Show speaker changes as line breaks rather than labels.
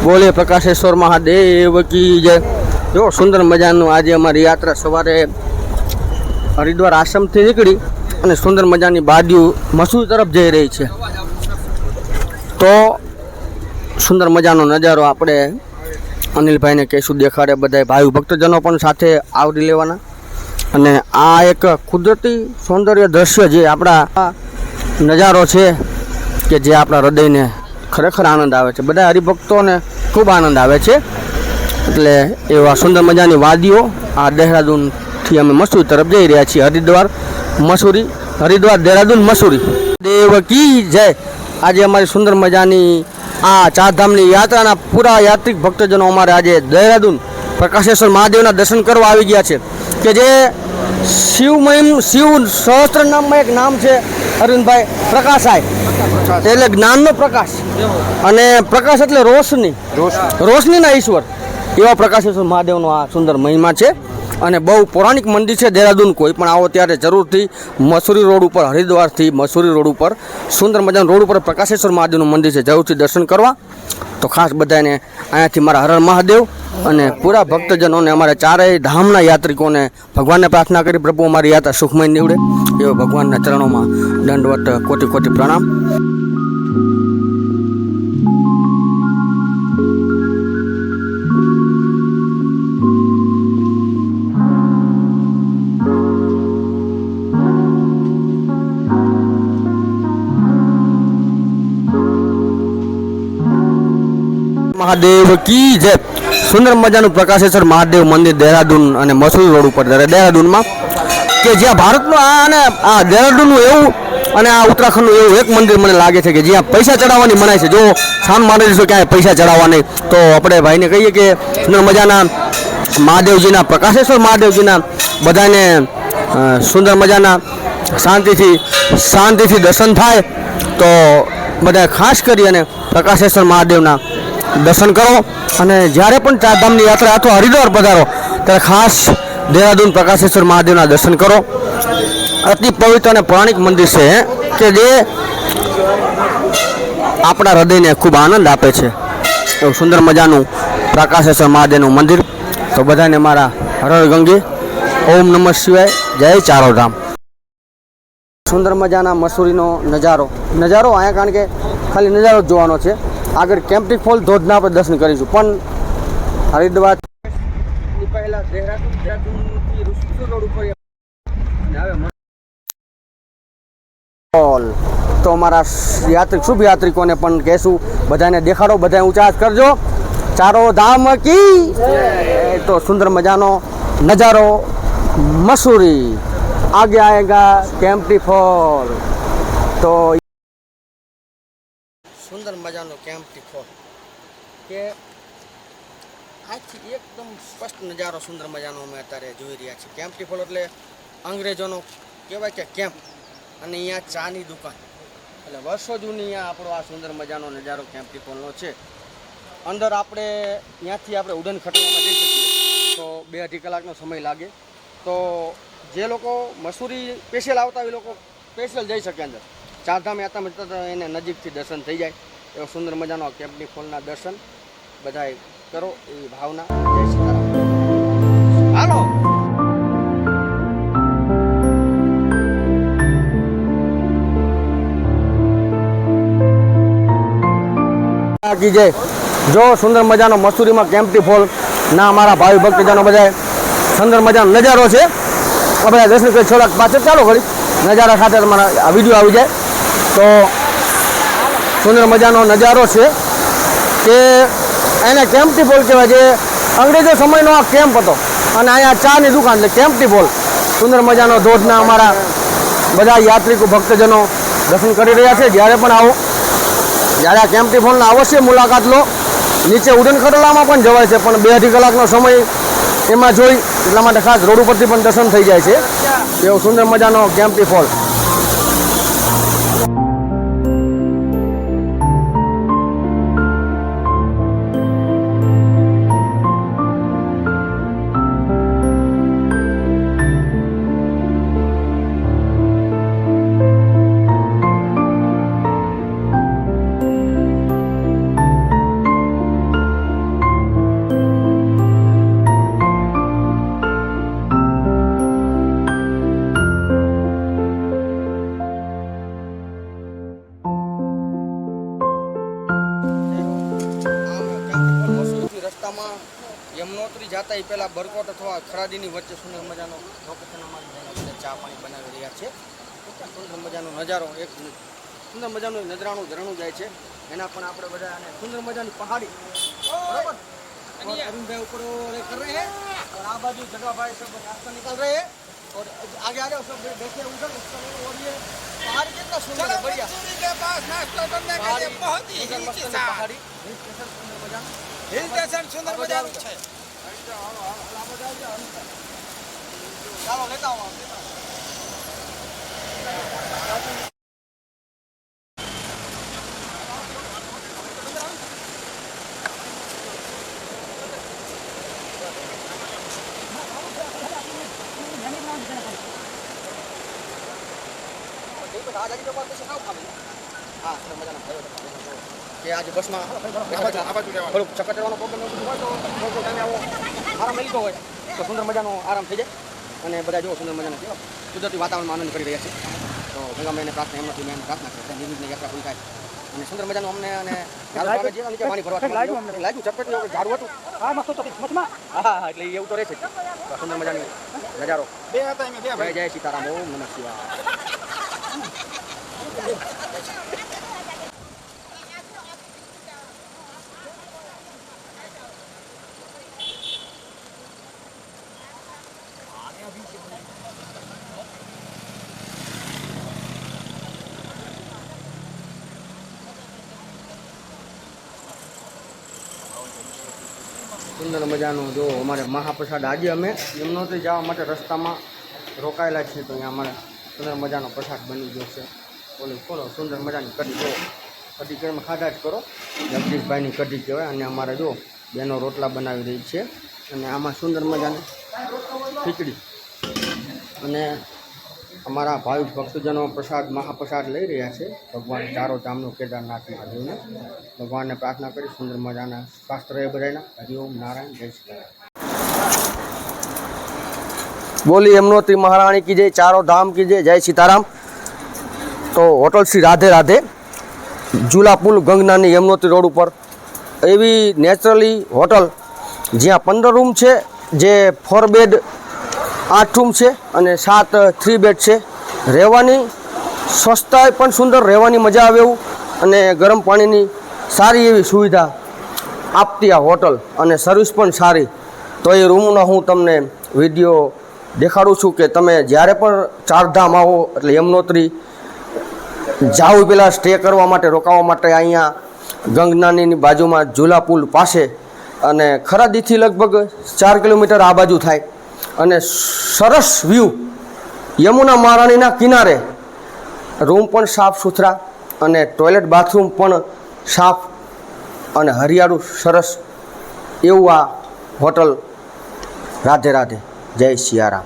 બોલે પ્રકાશેશ્વર મહાદેવ કી જય। જો સુંદર મજાનું આજે અમારી યાત્રા સવારે હરિદ્વાર આશ્રમથી નીકળી અને સુંદર મજાની બાદીઓ મસૂરી તરફ જઈ રહી છે। તો સુંદર મજાનો નજારો આપણે અનિલભાઈને કહીશું દેખાડે, બધા ભાઈ ભક્તજનો પણ સાથે આવરી લેવાના। અને આ એક કુદરતી સૌંદર્ય દ્રશ્ય જે આપણા નજારો છે કે જે આપણા હૃદયને ખરેખર આનંદ આવે છે। બધા હરિભક્તોને ખૂબ આનંદ આવે છે। એટલે એવા સુંદર મજાની વાદીઓ આ દહેરાદૂનથી અમે મસૂરી તરફ જઈ રહ્યા છીએ। હરિદ્વાર મસૂરી, હરિદ્વાર દેહરાદૂન મસૂરી દેવ કી જય। આજે અમારી સુંદર મજાની આ ચારધામની યાત્રાના પૂરા યાત્રિક ભક્તજનો અમારે આજે દેહરાદૂન પ્રકાશેશ્વર મહાદેવના દર્શન કરવા આવી ગયા છે કે જે શિવ સહસ્ત્ર નામમાં એક નામ છે અરવિંદભાઈ, પ્રકાશાય એટલે જ્ઞાનનો પ્રકાશ અને પ્રકાશ એટલે રોશનીના ઈશ્વર એવા પ્રકાશેશ્વર મહાદેવનો આ સુંદર મહિમા છે। અને બહુ પૌરાણિક મંદિર છે દેહરાદૂન। કોઈ પણ આવો ત્યારે જરૂરથી મસૂરી રોડ ઉપર, હરિદ્વારથી મસૂરી રોડ ઉપર સુંદર મજાના રોડ ઉપર પ્રકાશેશ્વર મહાદેવનું મંદિર છે, જરૂરથી દર્શન કરવા। તો ખાસ બધાને અહીંયાથી મારા હર હર મહાદેવ અને પૂરા ભક્તજનોને, અમારા ચારેય ધામના યાત્રિકોને ભગવાનને પ્રાર્થના કરી પ્રભુ અમારી યાત્રા સુખમય નીવડે એવો ભગવાનના ચરણોમાં દંડવત કોટી કોટી પ્રણામ। મહાદેવ કી જય। સુંદર મજાનું પ્રકાશેશ્વર મહાદેવ મંદિર દેહરાદૂન અને મસૂરી રોડ ઉપર દેહરાદૂનમાં કે જ્યાં ભારતનું આ દેહરાદૂનનું એવું અને આ ઉત્તરાખંડનું એવું એક મંદિર મને લાગે છે કે જ્યાં પૈસા ચડાવવાની મનાય છે। જો સાન માની લઈશું ક્યાંય પૈસા ચડાવવા નહીં, તો આપણે ભાઈને કહીએ કે સુંદર મજાના મહાદેવજીના, પ્રકાશેશ્વર મહાદેવજીના બધાને સુંદર મજાના શાંતિથી દર્શન થાય। તો બધા ખાસ કરી અને પ્રકાશેશ્વર મહાદેવના દર્શન કરો। અને જ્યારે પણ ચારધામની યાત્રા અથવા હરિદ્વાર પધારો ત્યારે ખાસ દેહરાદૂન પ્રકાશેશ્વર મહાદેવના દર્શન કરો। અતિ પવિત્ર અને પૌરાણિક મંદિર છે કે જે આપણા હૃદયને ખૂબ આનંદ આપે છે। એવું સુંદર મજાનું પ્રકાશેશ્વર મહાદેવનું મંદિર। તો બધાને મારા હર હર ગંગે, ઓમ નમઃ શિવાય, જય ચારો ધામ। સુંદર મજાના મસૂરીનો નજારો અહીંયા, કારણ કે ખાલી નજારો જ જોવાનો છે। આગળ કેમ્પ્ટી ફોલ ધોધના આપણે દર્શન કરીશું, પણ હરિદ્વાર પહેલા દેહરાદૂનથી ઋષિકેશ રોડ ઉપર તો અમારા શુભ યાત્રિકોને પણ કહેશું, બધાને દેખાડો, બધા ઊંચા હાથ કરજો, ચારો ધામ કી। તો સુંદર મજાનો નજારો મસૂરી, આગે આएगा કેમ્પ્ટી ફોલ। તો સુંદર મજાનો કેમ્પ્ટી ફોલ કે આજથી એકદમ સ્પષ્ટ નજારો સુંદર મજાનો અમે અત્યારે જોઈ રહ્યા છીએ। કેમ્પ્ટી ફોલ એટલે અંગ્રેજોનો કહેવાય કે કેમ્પ, અને અહીંયા ચાની દુકાન, એટલે વર્ષો જૂની અહીંયા આપણો આ સુંદર મજાનો નજારો કેમ્પ્ટી ફોલનો છે। અંદર આપણે ત્યાંથી આપણે ઉડન ખટોલામાં જઈ શકીએ તો 2-2.5 કલાકનો સમય લાગે। તો જે લોકો મસૂરી સ્પેશિયલ આવતા હોય એ લોકો સ્પેશિયલ જઈ શકે અંદર। ચારધામ યાત્રામાં એને નજીકથી દર્શન થઈ જાય એવો સુંદર મજાનો કેમ્પ્ટી ફોલના દર્શન બધાએ કરો એવી ભાવના। જય સીતારામ, હાલો। જય। જો સુંદર મજાનો મસૂરીમાં કેમ્પ્ટી ફોલ ના અમારા ભાઈ ભક્તજનો બધા સુંદર મજાનો નજારો છે। બધા દર્શન કરી થોડાક પાછળ ચાલો ઘડી નજારા સાથે તમારા આ વિડીયો આવી જાય। તો સુંદર મજાનો નજારો છે કે એને કેમ્પ્ટી ફોલ કહેવાય, જે અંગ્રેજો સમયનો આ કેમ્પ હતો। અને અહીંયા ચાની દુકાન એટલે કેમ્પ્ટી ફોલ, સુંદર મજાનો ધોધના અમારા બધા યાત્રિકો ભક્તજનો દર્શન કરી રહ્યા છે। જ્યારે પણ આવો, જ્યારે આ કેમ્પ્ટી ફોલના અવશ્ય મુલાકાત લો। નીચે ઉડન ખટોલામાં પણ જવાય છે, પણ 2-2.5 કલાકનો સમય એમાં જોઈ એટલા માટે ખાસ રોડ ઉપરથી પણ દર્શન થઈ જાય છે એવો સુંદર મજાનો કેમ્પ્ટી ફોલ। રસ્તામાં યમનોત્રી જતા એ પહેલાં બરકોટ અથવા ખરાદીની વચ્ચે સુંદર મજાનો લોકેશન અમારી ચા પાણી બનાવી રહ્યા છે. સુંદર મજાનો નજારો, એક સુંદર મજાનું નજરાણું ઝરણું જાય છે. એના પણ આપણે બધા અને સુંદર મજાની પહાડી बराबर. और अरुण भाई ऊपर कर रहे हैं और आप बाजू जगह भाई सब रास्ता निकाल रहे हैं और आगे आ रहे हो सब देखे उधर और ये पहाड़ कितना सुंदर है, बढ़िया
के पास नाश्ता करने के लिए बहुत ही हिल
पहाड़ी
हिल स्टेशन सुंदर मजा છે.
ચાલો લેતા આવો. કે આજે બસમાં થોડુંક ચક્કર ચડવાનો પ્રોબ્લેમ હોય તો થોડો ટાઈમે આવો આરામ મળતો હોય તો સુંદર મજાનો આરામ થઈ જાય. અને બધા જો સુંદર મજાનો કેવો કુદરતી વાતાવરણમાં આનંદ કરી રહ્યા છે. તો ગંગા મેને પ્રાર્થના એમનાથી મેં પ્રાર્થના કરી નિર્વિઘ્ન યાત્રા પૂરી થાય અને સુંદર મજાનું અમને અને નીચે પાણી ભરવા લાગ્યું ચટપટી ઝાડું હતું. હા એટલે એવું તો રહેશે જ. સુંદર મજાની નજારો. જય સીતારામ, ઓમ નમઃ શિવાય. સુંદર મજાનું જો અમારે મહાપ્રસાદ આજે અમે યમનોત્રી જવા માટે રસ્તામાં રોકાયેલા છીએ તો અહીંયા અમારે સુંદર મજાનો પ્રસાદ બની ગયો છે. ઓલું ખોલો સુંદર મજાની કઢી જો કઢી કરીને ખાધા જ કરો. જગદીશભાઈની કઢી કહેવાય. અને અમારે જો બેનો રોટલા બનાવી રહી છે અને આમાં સુંદર મજાની ખીચડી અને અમારા ભાવિક ભક્તજનો પ્રસાદ મહાપ્રસાદ લઈ રહ્યા છે. ભગવાન ચારો ધામનું કેદારનાથ મહાદેવને ભગવાનને પ્રાર્થના કરી સુંદર મજાના શાસ્ત્ર એ બધાના. હરિઓમ નારાયણ, જય સીતારામ. બોલી યમનોત્રી મહારાણી કી જય, ચારો ધામ કી જય, જય સીતારામ. તો હોટલ શ્રી રાધે રાધે ઝૂલા પુલ ગંગનાની યમનોત્રી રોડ ઉપર એવી નેચરલી હોટલ જ્યાં 15 રૂમ છે, જે 4 બેડ 8 રૂમ છે અને 7 3 બેડ છે. રહેવાની સ્વચ્છતા પણ સુંદર, રહેવાની મજા આવે એવું અને ગરમ પાણીની સારી એવી સુવિધા આપતી આ હોટલ અને સર્વિસ પણ સારી. તો એ રૂમનો હું તમને વિડીયો દેખાડું છું કે તમે જ્યારે પણ ચારધામ આવો એટલે યમનોત્રી જાઓ પહેલાં સ્ટે કરવા માટે, રોકાવા માટે અહીંયા ગંગનાની બાજુમાં ઝૂલા પુલ પાસે અને ખરાદીથી લગભગ 4 કિલોમીટર આ બાજુ થાય અને સરસ વ્યૂ યમુના મહારાણીના કિનારે. રૂમ પણ સાફ સુથરા અને ટોયલેટ બાથરૂમ પણ સાફ અને હરિયાળું સરસ એવું આ હોટલ રાધે રાધે. જય સિયારામ.